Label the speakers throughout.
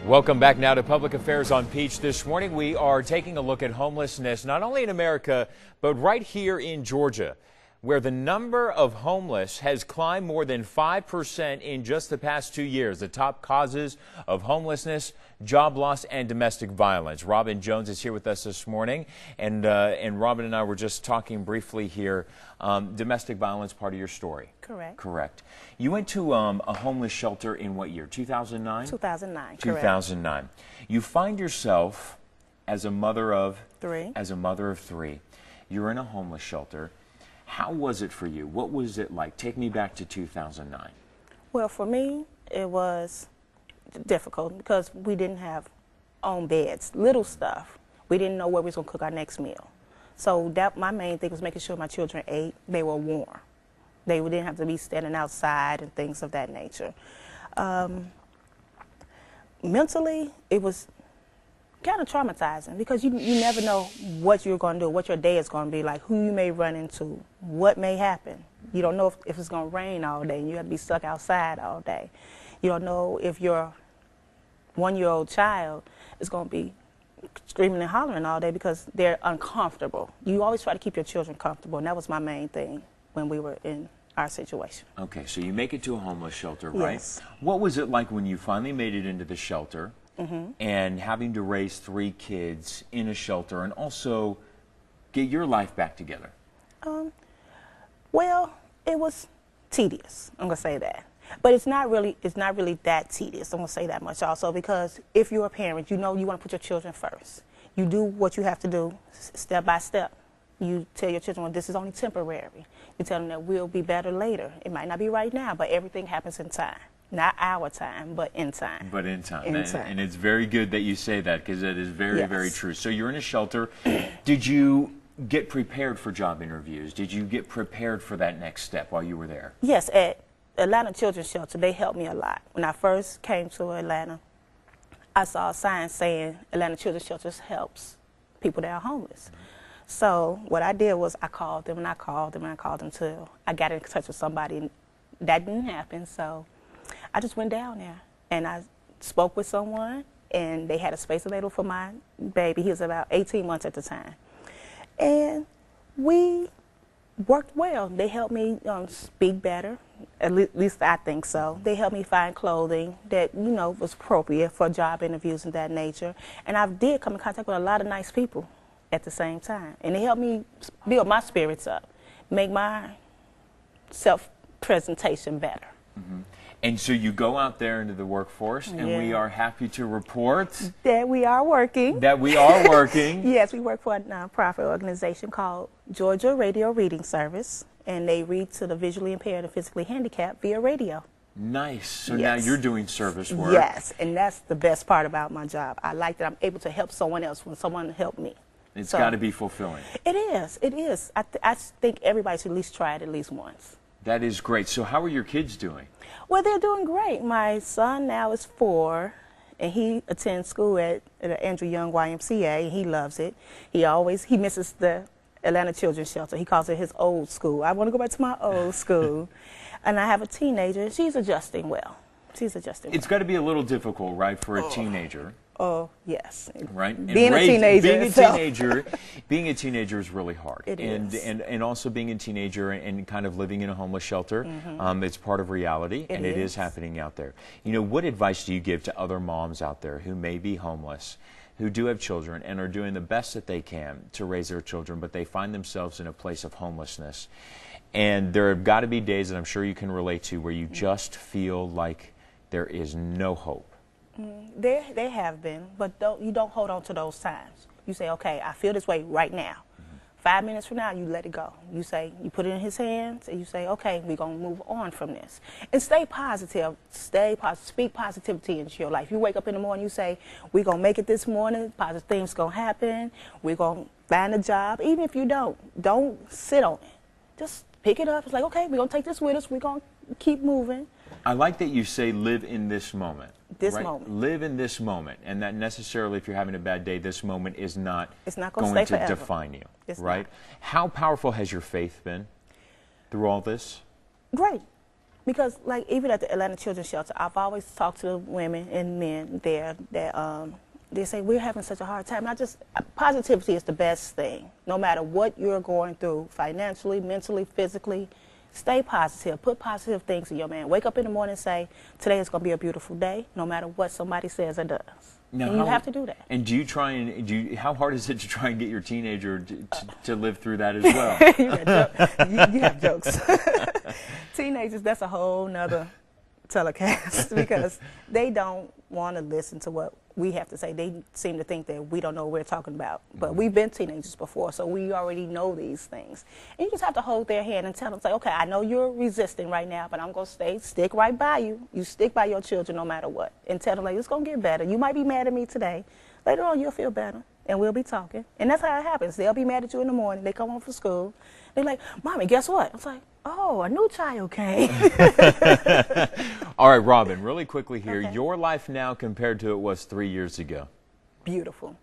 Speaker 1: Welcome back now to Public Affairs on Peach. This morning we are taking a look at homelessness, not only in America, but right here in Georgia, where the number of homeless has climbed more than 5% in just the past 2 years. The top causes of homelessness, job loss, and domestic violence. Robin Jones is here with us this morning, and Robin and I were just talking briefly here. Domestic violence, part of your story.
Speaker 2: Correct.
Speaker 1: Correct. You went to a homeless shelter in what year? 2009?
Speaker 2: 2009.
Speaker 1: 2009. Correct. You find yourself as a mother of
Speaker 2: three.
Speaker 1: You're in a homeless shelter. How was it for you? What was it like? Take me back to 2009.
Speaker 2: Well, for me, it was difficult because we didn't have own beds, little stuff. We didn't know where we was going to cook our next meal. So my main thing was making sure my children ate, they were warm. They didn't have to be standing outside and things of that nature. Mentally, it was kind of traumatizing because you never know what you're going to do, what your day is going to be like, who you may run into, what may happen. You don't know if it's going to rain all day and you have to be stuck outside all day. You don't know if your one-year-old child is going to be screaming and hollering all day because they're uncomfortable. You always try to keep your children comfortable, and that was my main thing when we were in our situation.
Speaker 1: Okay, so you make it to a homeless shelter, right?
Speaker 2: Yes.
Speaker 1: What was it like when you finally made it into the shelter and having to raise 3 kids in a shelter and also get your life back together?
Speaker 2: Well, it was tedious. I'm gonna say that, but it's not really that tedious. I'm gonna say that much also because if you're a parent, you know you want to put your children first. You do what you have to do step by step. You tell your children, well, this is only temporary. You tell them that we'll be better later. It might not be right now, but everything happens in time. Not our time, but in time.
Speaker 1: But in time.
Speaker 2: In time.
Speaker 1: And it's very good that you say that because it is very,
Speaker 2: Yes.
Speaker 1: very true. So you're in a shelter. Did you get prepared for job interviews? Did you get prepared for that next step while you were there?
Speaker 2: Yes, at Atlanta Children's Shelter, they helped me a lot. When I first came to Atlanta, I saw a sign saying Atlanta Children's Shelter helps people that are homeless. So what I did was I called them and I called them and I called them till I got in touch with somebody, and that didn't happen. So I just went down there and I spoke with someone, and they had a space available for my baby. He was about 18 months at the time. And we worked well. They helped me speak better, at least I think so. They helped me find clothing that, you know, was appropriate for job interviews and that nature. And I did come in contact with a lot of nice people at the same time. And it helped me build my spirits up, make my self-presentation better.
Speaker 1: And so you go out there into the workforce, and we are happy to report
Speaker 2: that we are working.
Speaker 1: Yes,
Speaker 2: we work for a nonprofit organization called Georgia Radio Reading Service, and they read to the visually impaired and physically handicapped via radio.
Speaker 1: Nice. So
Speaker 2: Yes.
Speaker 1: now you're doing service work.
Speaker 2: Yes, and that's the best part about my job. I like that I'm able to help someone else when someone helped me.
Speaker 1: It's got to be fulfilling.
Speaker 2: It is. It is. I think everybody should at least try it at least once.
Speaker 1: That is great. So how are your kids doing?
Speaker 2: Well, they're doing great. My son now is 4, and he attends school at Andrew Young YMCA. He loves it. He misses the Atlanta Children's Shelter. He calls it his old school. I want to go back to my old school. And I have a teenager. She's adjusting well.
Speaker 1: It's got to be a little difficult, right, for a teenager.
Speaker 2: Oh, yes.
Speaker 1: Right? And
Speaker 2: Being a teenager.
Speaker 1: Being a teenager is really hard.
Speaker 2: It is.
Speaker 1: And also being a teenager and kind of living in a homeless shelter, it's part of reality, and it is happening out there. You know, what advice do you give to other moms out there who may be homeless, who do have children and are doing the best that they can to raise their children, but they find themselves in a place of homelessness? And there have got to be days that I'm sure you can relate to where you just feel like there is no hope.
Speaker 2: There have been, but you don't hold on to those times. You say, okay, I feel this way right now. 5 minutes from now, you let it go. You put it in his hands, and you say, okay, we're going to move on from this. And stay positive. Speak positivity into your life. You wake up in the morning, you say, we're going to make it this morning. Positive things going to happen. We're going to find a job. Even if you don't sit on it. Just pick it up. It's like, okay, we're going to take this with us. We're going to keep moving.
Speaker 1: I like that you say live in this moment.
Speaker 2: This moment.
Speaker 1: Live in this moment, and that necessarily, if you're having a bad day, this moment is not
Speaker 2: going
Speaker 1: to define you, right? How powerful has your faith been through all this?
Speaker 2: Great. Because, like, even at the Atlanta Children's Shelter, I've always talked to the women and men there that they say, we're having such a hard time. And positivity is the best thing. No matter what you're going through, financially, mentally, physically, stay positive. Put positive things in your mind. Wake up in the morning and say, today is going to be a beautiful day, no matter what somebody says or does. Now, and you have to do that.
Speaker 1: And do you try and how hard is it to try and get your teenager to live through that as well?
Speaker 2: you have jokes. Teenagers, that's a whole nother telecast because they don't want to listen to what we have to say. They seem to think that we don't know what we're talking about. But we've been teenagers before, so we already know these things. And you just have to hold their hand and tell them, say, okay, I know you're resisting right now, but I'm going to stick right by you. You stick by your children no matter what. And tell them, like, it's going to get better. You might be mad at me today. Later on, you'll feel better, and we'll be talking. And that's how it happens. They'll be mad at you in the morning. They come home from school. They're like, Mommy, guess what? I was like, oh, a new child came.
Speaker 1: All right, Robin, really quickly here,
Speaker 2: Okay.
Speaker 1: Your life now compared to it was 3 years ago.
Speaker 2: Beautiful,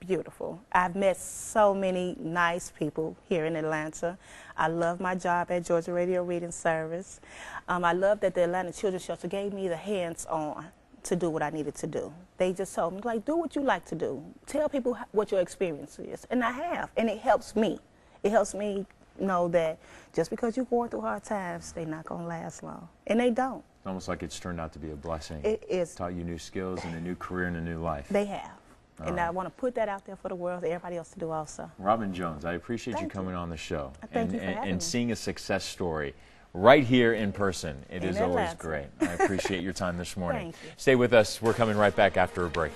Speaker 2: beautiful. I've met so many nice people here in Atlanta. I love my job at Georgia Radio Reading Service. I love that the Atlanta Children's Shelter gave me the hands-on to do what I needed to do. They just told me, like, do what you like to do. Tell people what your experience is. And I have, and it helps me. It helps me know that just because you're going through hard times, they're not going to last long. And they don't.
Speaker 1: It's almost like it's turned out to be a blessing.
Speaker 2: It is.
Speaker 1: Taught you new skills and a new career and a new life.
Speaker 2: They have. And I want to put that out there for the world, everybody else to do also.
Speaker 1: Robin Jones, I appreciate you
Speaker 2: Thank
Speaker 1: coming on the show.
Speaker 2: Thank you for having me.
Speaker 1: And seeing a success story right here in person. It is always
Speaker 2: Atlanta.
Speaker 1: great. I appreciate your time this morning.
Speaker 2: Thank you.
Speaker 1: Stay with us. We're coming right back after a break.